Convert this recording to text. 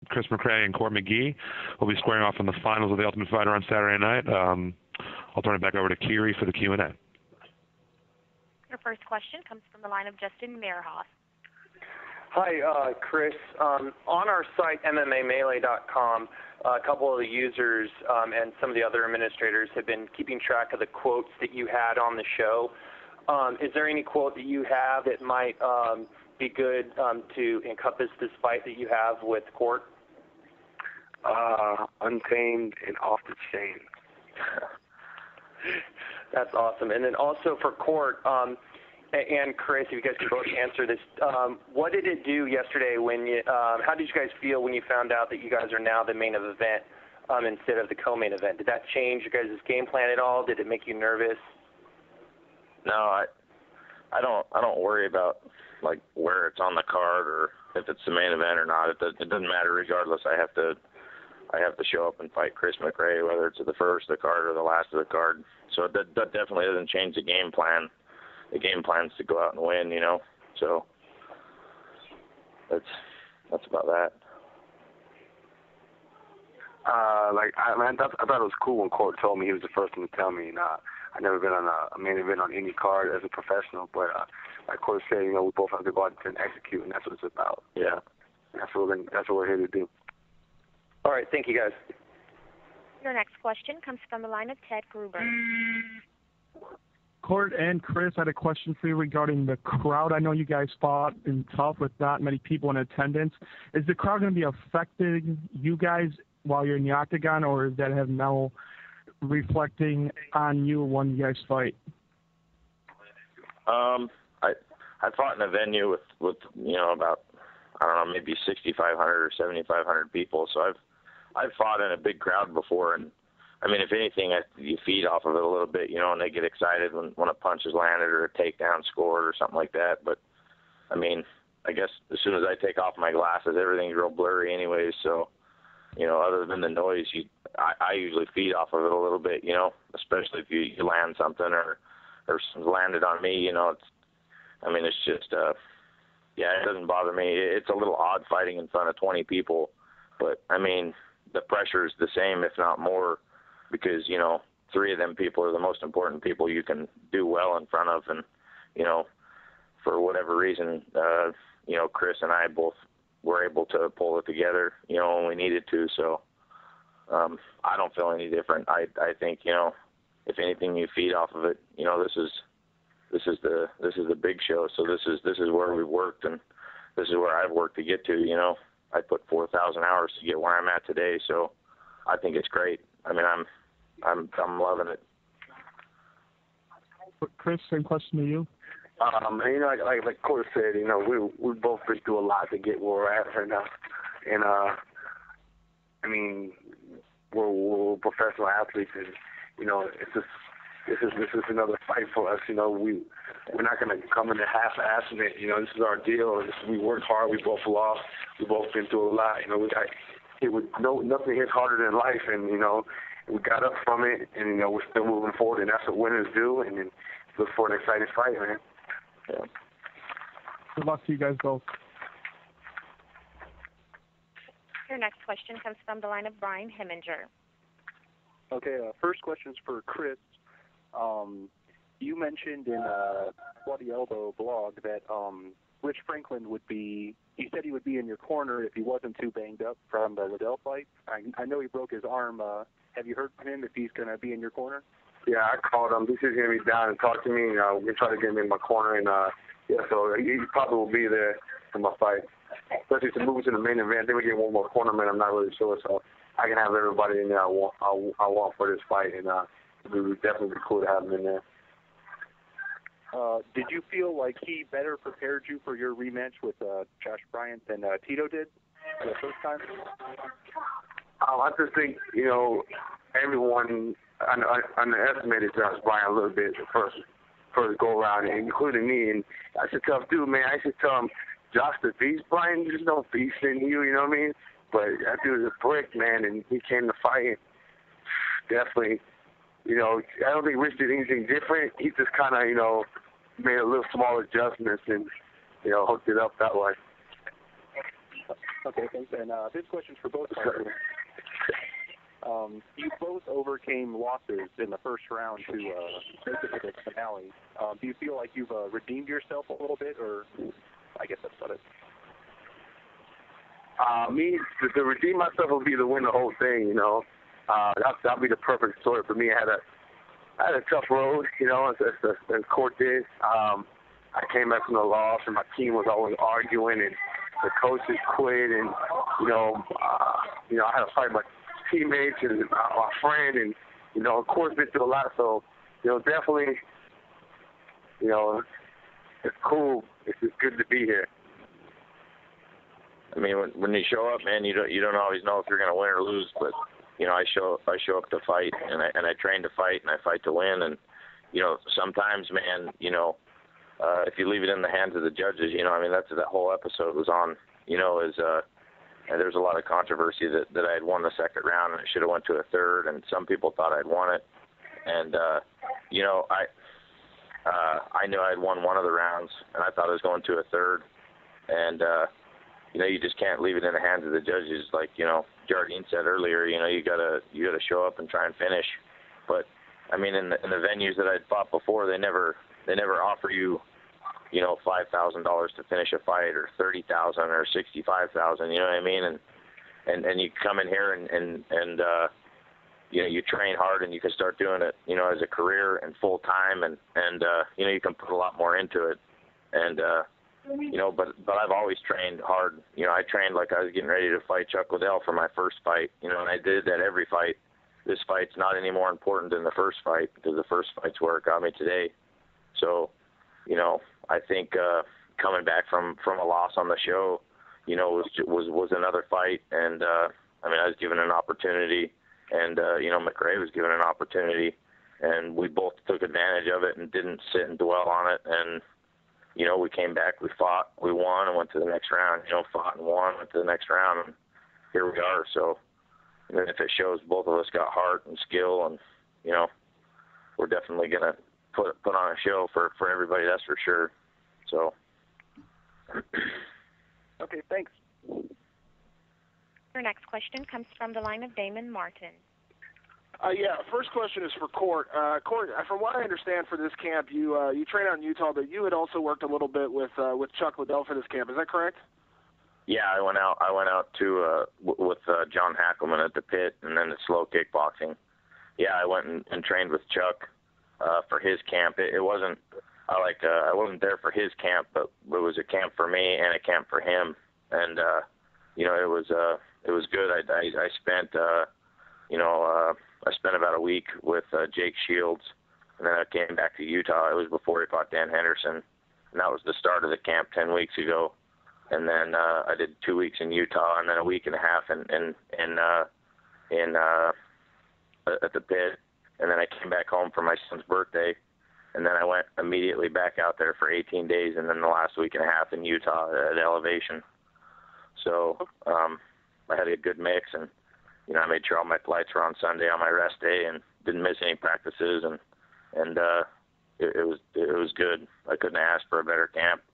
Kris McCray and Court McGee will be squaring off in the finals of The Ultimate Fighter on Saturday night. I'll turn it back over to Kiri for the Q&A. Your first question comes from the line of Justin Meerhoff. Hi, Chris. On our site, MMAmelee.com, a couple of the users and some of the other administrators have been keeping track of the quotes that you had on the show. Is there any quote that you have that might be good to encompass this fight that you have with Court? Untamed and off the chain. That's awesome. And then also for Court, and Chris, if you guys could both answer this, what did it do yesterday when you, how did you guys feel when you found out that you guys are now the main event instead of the co-main event? Did that change your guys' game plan at all? Did it make you nervous? No, I don't worry about like where it's on the card or if it's the main event or not. It doesn't matter regardless. I have to show up and fight Kris McCray, whether it's at the first of the card or the last of the card. So that definitely doesn't change the game plan. The game plan is to go out and win, you know. So that's about that. I thought it was cool when Court told me he was the first one to tell me. I've never been on a main event on any card as a professional, but like Court said, you know, we both have to go out and execute, and that's what it's about. Yeah. That's what we're here to do. All right, thank you guys. Your next question comes from the line of Ted Gruber. Court and Chris, I had a question for you regarding the crowd. I know you guys fought in TUF with not many people in attendance. Is the crowd going to be affecting you guys while you're in the octagon, or is that have no reflecting on you when you guys fight? I fought in a venue with you know, about, I don't know, maybe 6,500 or 7,500 people. So I've fought in a big crowd before, and I mean, if anything, you feed off of it a little bit, you know, and they get excited when a punch is landed or a takedown scored or something like that. But, I mean, I guess as soon as I take off my glasses, everything's real blurry anyways. So, you know, other than the noise, I usually feed off of it a little bit, you know, especially if you land something or something's landed on me, you know. It's just, yeah, it doesn't bother me. It's a little odd fighting in front of 20 people. But, I mean, the pressure is the same, if not more, because, you know, 3 of them people are the most important people you can do well in front of. And, you know, for whatever reason, you know, Chris and I both were able to pull it together, you know, when we needed to. So I don't feel any different. I think, you know, if anything, you feed off of it. You know, this is the big show. So this is where we've worked, and this is where I've worked to get to. You know, I put 4,000 hours to get where I'm at today. So I think it's great. I mean, I'm loving it. Chris, same question to you. You know, like Court said, you know, we've both been through a lot to get where we're at right now, and I mean, we're professional athletes, and you know, this is another fight for us. You know, we're not going to come in half-assing it. You know, this is our deal. We work hard. We both lost. We both been through a lot. You know, we got hit with nothing hits harder than life, and you know, we got up from it, and you know, we're still moving forward, and that's what winners do. And then look for an exciting fight, man. Yeah. Good luck to you guys both. Your next question comes from the line of Brian Heminger. Okay, first question's for Chris. You mentioned in Bloody Elbow blog that Rich Franklin would be, he said he would be in your corner if he wasn't too banged up from the Liddell fight. I know he broke his arm. Have you heard from him if he's going to be in your corner? Yeah, I called him. He said he's going to be down and talk to me. We're trying to get him in my corner, and yeah, so he probably will be there for my fight. Especially to move to the main event. I think we get one more cornerman. I'm not really sure, so I can have everybody in there I want for this fight, and it would definitely be cool to have him in there. Did you feel like he better prepared you for your rematch with Josh Bryant than Tito did the first time? I just think, you know, everyone underestimated Josh Bryant a little bit the first go around, including me. And I should tell him, dude, man, I should tell him, Josh the Beast Bryant, there's no beast in you, you know what I mean? But that dude is a brick, man, and he came to fight. Definitely, you know, I don't think Rich did anything different. He just kind of, you know, made a little small adjustments and, you know, hooked it up that way. Okay, thanks. And this question's for both of you. You both overcame losses in the first round to make it to the finale. Do you feel like you've redeemed yourself a little bit, or I guess that's about it? Me, to redeem myself would be to win the whole thing, you know. That'd be the perfect story for me. I had a tough road, you know, as Court did. I came back from the loss, and my team was always arguing, and the coaches quit, and I had to fight my teammates and my friend, and of course, been through a lot. So, definitely, it's cool. It's just good to be here. I mean, when you show up, man, you don't always know if you're going to win or lose, but I show up to fight, and I train to fight, and I fight to win, and sometimes, man, if you leave it in the hands of the judges, that's that whole episode was on, there's a lot of controversy that I had won the second round and it should have went to a third, and some people thought I'd won it, and I knew I'd won one of the rounds, and I thought I was going to a third, and you just can't leave it in the hands of the judges. Like Jardine said earlier, you gotta show up and try and finish. But I mean, in the venues that I'd fought before, they never offer you $5,000 to finish a fight, or $30,000 or $65,000. You know what I mean? And you come in here and you train hard, and you can start doing it as a career and full time, and you can put a lot more into it. And but I've always trained hard. I trained like I was getting ready to fight Chuck Liddell for my first fight, and I did that every fight. This fight's not any more important than the first fight, because the first fight's where it got me today. So, I think coming back from a loss on the show, was another fight, and I was given an opportunity, and McCray was given an opportunity, and we both took advantage of it and didn't sit and dwell on it, and we came back, we fought, we won, and went to the next round. Fought and won, went to the next round, and here we are. So, if it shows both of us got heart and skill, and we're definitely gonna put on a show for everybody. That's for sure. So. Okay, thanks. Your next question comes from the line of Damon Martin. First question is for Court. Court, from what I understand for this camp, you train out in Utah, but you had also worked a little bit with Chuck Liddell for this camp. Is that correct? Yeah, I went out to with John Hackelman at the pit, and then the slow kickboxing. Yeah, I went and trained with Chuck for his camp. It wasn't I wasn't there for his camp, but it was a camp for me and a camp for him, and it was good. I spent I spent about a week with Jake Shields, and then I came back to Utah. It was before he fought Dan Henderson, and that was the start of the camp 10 weeks ago. And then I did 2 weeks in Utah, and then a week and a half at the pit, and then I came back home for my son's birthday, and then I went immediately back out there for 18 days, and then the last week and a half in Utah at Elevation. So I had a good mix, and I made sure all my flights were on Sunday on my rest day, and didn't miss any practices, and it was good. I couldn't ask for a better camp.